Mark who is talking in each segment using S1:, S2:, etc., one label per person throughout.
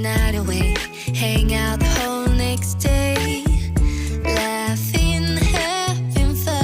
S1: night away, hang out the whole next day, laughing, having fun.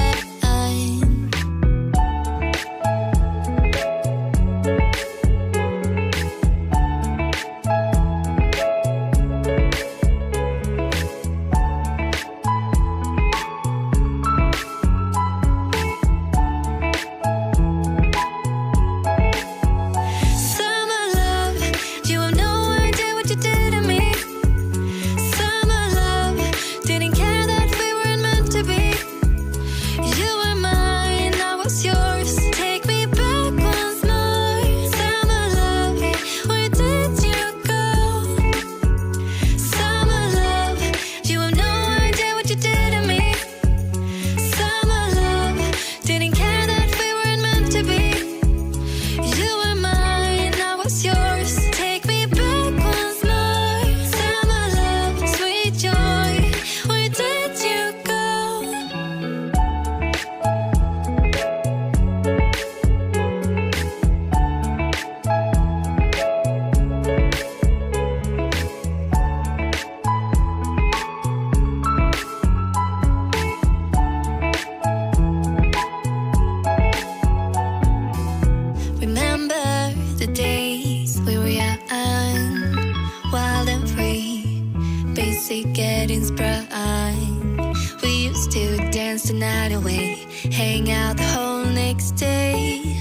S1: The days we were young, wild and free, basic and inspiring. We used to dance the night away, hang out the whole next day,